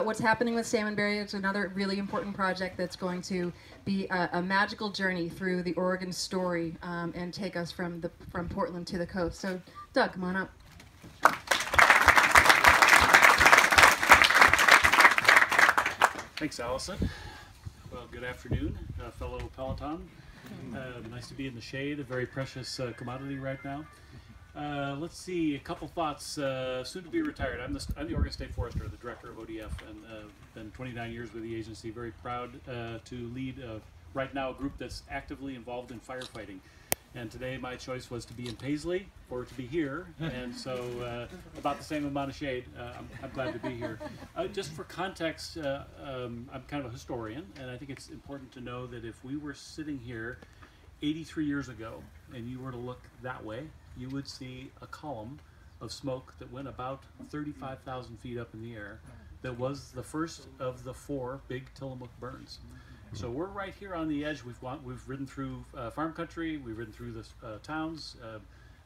What's happening with Salmonberry is another really important project that's going to be a magical journey through the Oregon story and take us from Portland to the coast. So, Doug, come on up. Thanks, Allison. Well, good afternoon, fellow Peloton. Nice to be in the shade, a very precious commodity right now. Let's see, a couple thoughts. Soon to be retired. I'm the Oregon State Forester, the director of ODF, and been 29 years with the agency. Very proud to lead right now a group that's actively involved in firefighting. And today my choice was to be in Paisley or to be here, and so about the same amount of shade. I'm glad to be here. Just for context, I'm kind of a historian, and I think it's important to know that if we were sitting here 83 years ago and you were to look that way, you would see a column of smoke that went about 35,000 feet up in the air that was the first of the 4 big Tillamook burns. So we're right here on the edge. We've ridden through farm country, we've ridden through the towns,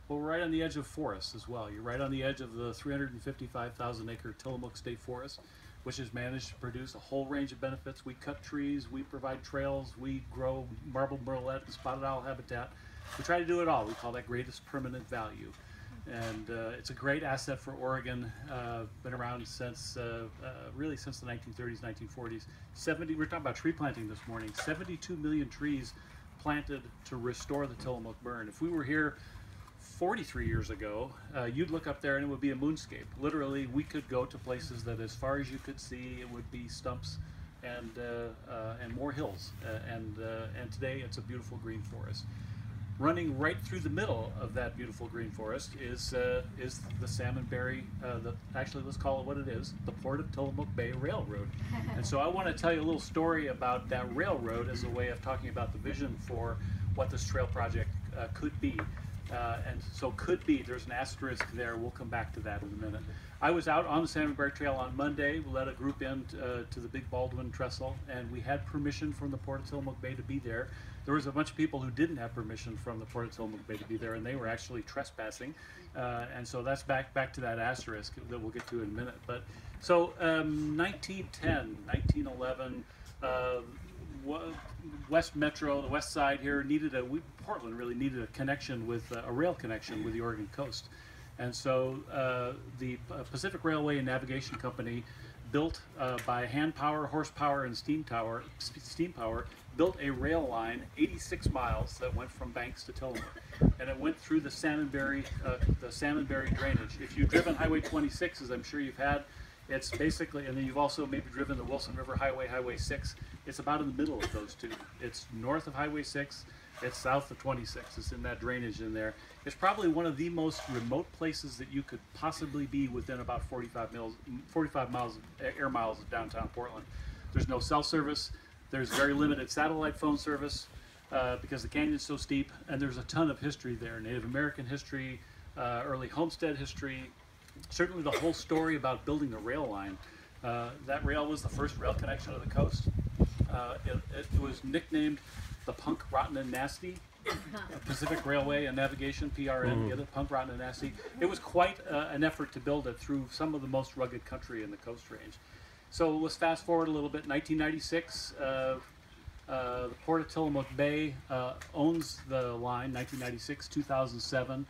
but we're right on the edge of forests as well. You're right on the edge of the 355,000 acre Tillamook State Forest, which has managed to produce a whole range of benefits. We cut trees, we provide trails, we grow marbled murrelet and spotted owl habitat. We try to do it all. We call that greatest permanent value. And it's a great asset for Oregon. Been around since really since the 1930s, 1940s. We're talking about tree planting this morning. 72 million trees planted to restore the Tillamook burn. If we were here 43 years ago, you'd look up there and it would be a moonscape. Literally, we could go to places that as far as you could see, it would be stumps and more hills. And today, it's a beautiful green forest. Running right through the middle of that beautiful green forest is the Salmonberry, actually let's call it what it is, the Port of Tillamook Bay Railroad. And so I want to tell you a little story about that railroad as a way of talking about the vision for what this trail project could be. And so could be, there's an asterisk there, we'll come back to that in a minute. I was out on the Salmonberry Trail on Monday. We led a group in to the Big Baldwin Trestle, and we had permission from the Port of Tillamook Bay to be there. There was a bunch of people who didn't have permission from the Port of Tillamook Bay to be there, and they were actually trespassing. And so that's back to that asterisk that we'll get to in a minute. But so 1910, 1911, West Metro, the west side here, Portland really needed a connection with, a rail connection with the Oregon coast. And so the Pacific Railway and Navigation Company built by hand power, horsepower, and steam power, built a rail line 86 miles that went from Banks to Tillamook. And it went through the Salmonberry drainage. If you've driven Highway 26, as I'm sure you've had, it's basically, and then you've also maybe driven the Wilson River Highway, Highway 6. It's about in the middle of those two. It's north of Highway 6, it's south of 26. It's in that drainage in there. It's probably one of the most remote places that you could possibly be within about 45 air miles of downtown Portland. There's no cell service. There's very limited satellite phone service because the canyon's so steep, and there's a ton of history there. Native American history, early homestead history, certainly the whole story about building the rail line. That rail was the first rail connection to the coast. It was nicknamed the Punk, Rotten, and Nasty. Pacific Railway and Navigation, PRN, get it? Punk, Rotten, and Nasty. It was quite an effort to build it through some of the most rugged country in the Coast Range. So let's fast forward a little bit. 1996, the Port of Tillamook Bay owns the line. 1996, 2007,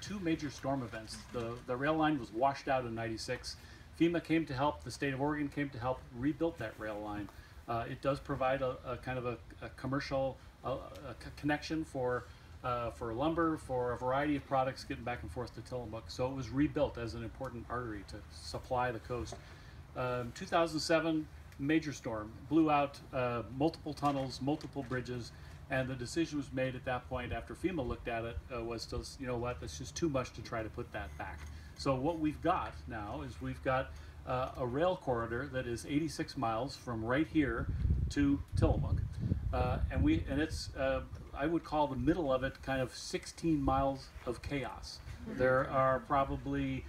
two major storm events. The rail line was washed out in 96. FEMA came to help. The state of Oregon came to help rebuild that rail line. It does provide a kind of a commercial connection for lumber, for a variety of products getting back and forth to Tillamook. So it was rebuilt as an important artery to supply the coast. 2007, major storm, blew out multiple tunnels, multiple bridges, and the decision was made at that point after FEMA looked at it was to, you know what, that's just too much to try to put that back. So what we've got now is we've got a rail corridor that is 86 miles from right here to Tillamook, and it's I would call the middle of it kind of 16 miles of chaos. There are probably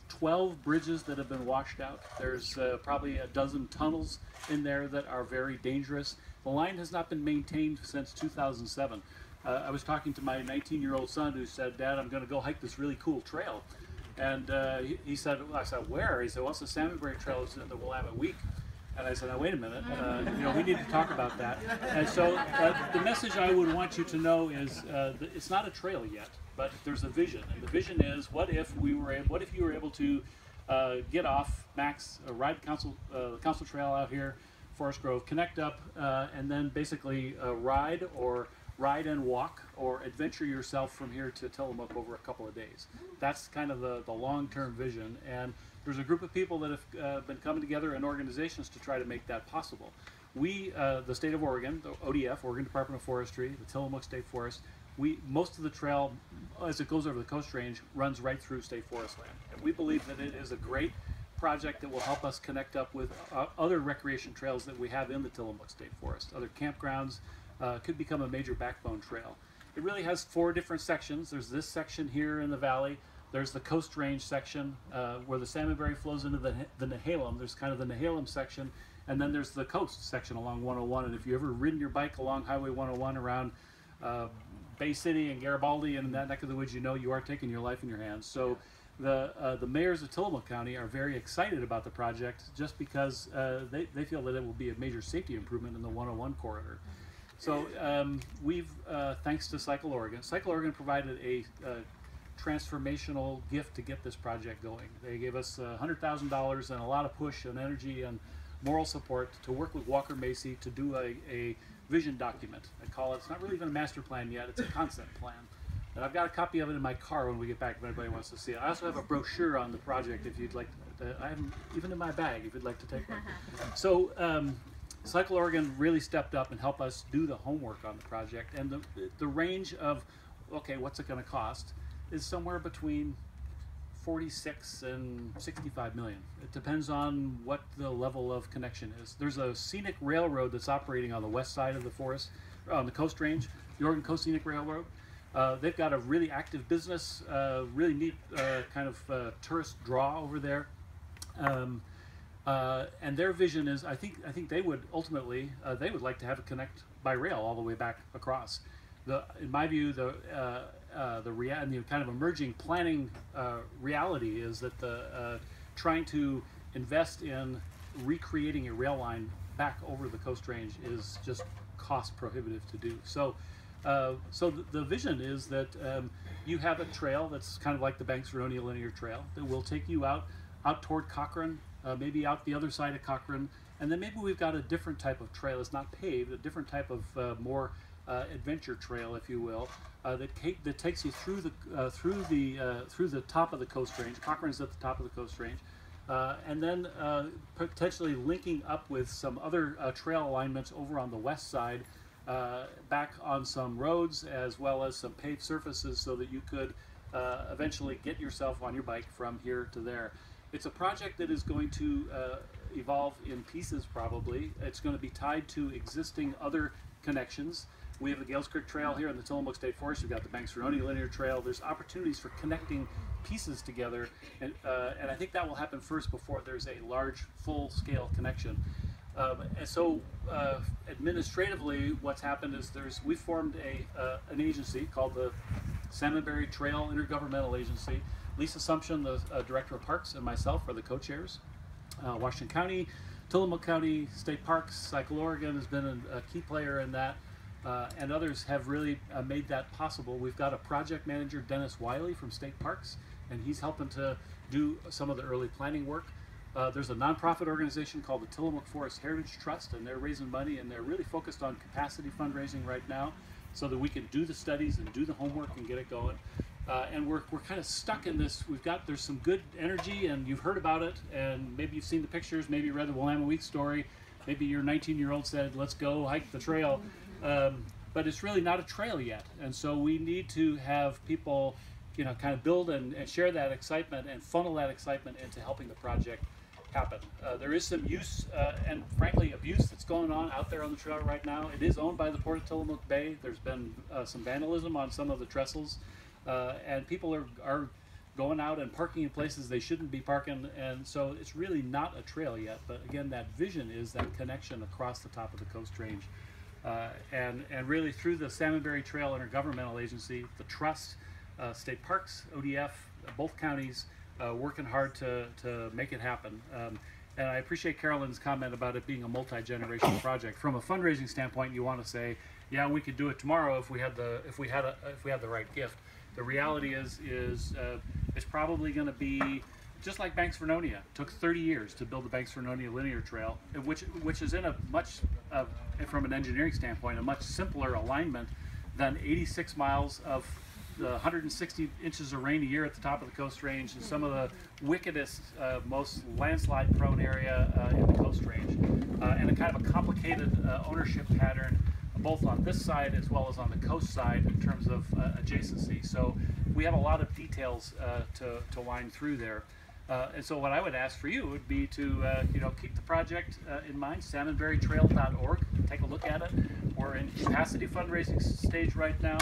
12 bridges that have been washed out. There's probably a dozen tunnels in there that are very dangerous. The line has not been maintained since 2007. I was talking to my 19-year-old son who said, "Dad, I'm going to go hike this really cool trail." And he said, I said, where? He said, well, it's the Salmonberry Trail is in the Willamette Week. And I said, now wait a minute, we need to talk about that. And so the message I would want you to know is it's not a trail yet, but there's a vision. And the vision is, what if you were able to get off Max, ride the Council Trail out here, Forest Grove, connect up, and then basically ride and walk or adventure yourself from here to Tillamook over a couple of days. That's kind of the long-term vision, and there's a group of people that have been coming together in organizations to try to make that possible. We, the state of Oregon, the ODF, Oregon Department of Forestry, the Tillamook State Forest, most of the trail, as it goes over the Coast Range, runs right through state forest land. And we believe that it is a great project that will help us connect up with other recreation trails that we have in the Tillamook State Forest. Other campgrounds could become a major backbone trail. It really has 4 different sections. There's this section here in the valley. There's the Coast Range section where the Salmonberry flows into the Nehalem. There's kind of the Nehalem section, and then there's the coast section along 101. And if you've ever ridden your bike along Highway 101 around Bay City and Garibaldi and that neck of the woods, you are taking your life in your hands. So the mayors of Tillamook County are very excited about the project just because they feel that it will be a major safety improvement in the 101 corridor. So we've, thanks to Cycle Oregon provided a transformational gift to get this project going. They gave us $100,000 and a lot of push and energy and moral support to work with Walker Macy to do a vision document. I call it, it's not really even a master plan yet, it's a concept plan. And I've got a copy of it in my car when we get back if anybody wants to see it. I also have a brochure on the project if you'd like to, I have them even in my bag if you'd like to take one. So Cycle Oregon really stepped up and helped us do the homework on the project. And the range of, okay, what's it going to cost, is somewhere between 46 and 65 million. It depends on what the level of connection is. There's a scenic railroad that's operating on the west side of the forest, on the Coast Range, the Oregon Coast Scenic Railroad. They've got a really active business, really neat kind of tourist draw over there. And their vision is, I think they would ultimately, they would like to have it connect by rail all the way back across. In my view, the kind of emerging planning reality is that trying to invest in recreating a rail line back over the Coast Range is just cost prohibitive to do. So the vision is that you have a trail that's kind of like the Banks-Vernonia Linear Trail that will take you out toward Cochrane, maybe out the other side of Cochrane, and then maybe we've got a different type of trail. It's not paved, a different type of more adventure trail, if you will, that takes you through the top of the Coast Range. Cochrane's at the top of the Coast Range, and then potentially linking up with some other trail alignments over on the west side, back on some roads as well as some paved surfaces, so that you could eventually get yourself on your bike from here to there. It's a project that is going to evolve in pieces, probably. It's going to be tied to existing other connections. We have the Gales Creek Trail here in the Tillamook State Forest. We've got the Banks-Vernonia Linear Trail. There's opportunities for connecting pieces together, and I think that will happen first before there's a large, full-scale connection. And so, administratively, what's happened is we formed an agency called the Salmonberry Trail Intergovernmental Agency. Lisa Sumption, the Director of Parks, and myself are the co-chairs. Washington County, Tillamook County, State Parks, Cycle Oregon has been a key player in that, and others have really made that possible. We've got a project manager, Dennis Wiley from State Parks, and he's helping to do some of the early planning work. There's a nonprofit organization called the Tillamook Forest Heritage Trust, and they're raising money, and they're really focused on capacity fundraising right now so that we can do the studies and do the homework and get it going. And we're kind of stuck in this. There's some good energy, and you've heard about it, and maybe you've seen the pictures, maybe you read the Willamette Week story, maybe your 19-year-old said, let's go hike the trail, but it's really not a trail yet. And so we need to have people, kind of build and share that excitement and funnel that excitement into helping the project happen. There is some use and frankly abuse that's going on out there on the trail right now. It is owned by the Port of Tillamook Bay. There's been some vandalism on some of the trestles. And people are going out and parking in places they shouldn't be parking, and so it's really not a trail yet. But again, that vision is that connection across the top of the Coast Range, and really through the Salmonberry Trail Intergovernmental Agency, the Trust, State Parks, ODF, both counties, working hard to make it happen. And I appreciate Carolyn's comment about it being a multi-generational project. From a fundraising standpoint, you want to say, yeah, we could do it tomorrow if we had the right gift. The reality is it's probably going to be just like Banks Vernonia. It took 30 years to build the Banks Vernonia linear trail, which is in a much, from an engineering standpoint, a much simpler alignment than 86 miles of the 160 inches of rain a year at the top of the Coast Range and some of the wickedest, most landslide-prone area in the Coast Range, and a kind of a complicated ownership pattern both on this side as well as on the coast side in terms of adjacency. So we have a lot of details to wind through there. And so what I would ask for you would be to keep the project in mind, salmonberrytrail.org. Take a look at it. We're in capacity fundraising stage right now.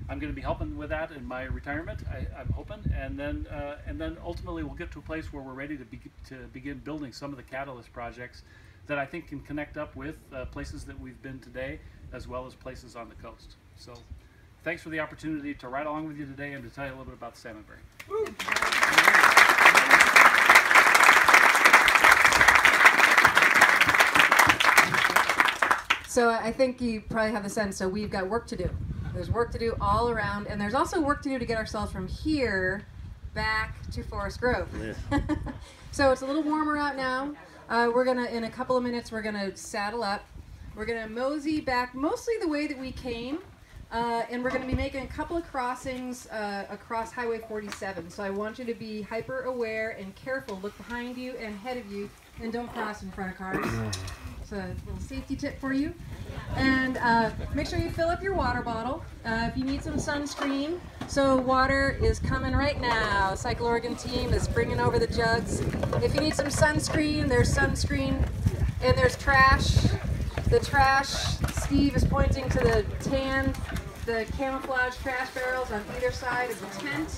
I'm going to be helping with that in my retirement, I'm hoping, and then ultimately we'll get to a place where we're ready to begin building some of the catalyst projects that I think can connect up with places that we've been today, as well as places on the coast. So, thanks for the opportunity to ride along with you today and to tell you a little bit about the Salmonberry. So I think you probably have the sense, so we've got work to do. There's work to do all around, and there's also work to do to get ourselves from here back to Forest Grove. Yeah. So it's a little warmer out now. We're gonna, in a couple of minutes, we're gonna saddle up. We're gonna mosey back mostly the way that we came, and we're gonna be making a couple of crossings across Highway 47. So I want you to be hyper aware and careful. Look behind you and ahead of you, and don't cross in front of cars. It's a little safety tip for you. And make sure you fill up your water bottle. If you need some sunscreen, so water is coming right now. Cycle Oregon team is bringing over the jugs. If you need some sunscreen, there's sunscreen, and there's trash. The trash, Steve is pointing to the camouflage trash barrels on either side of the tent.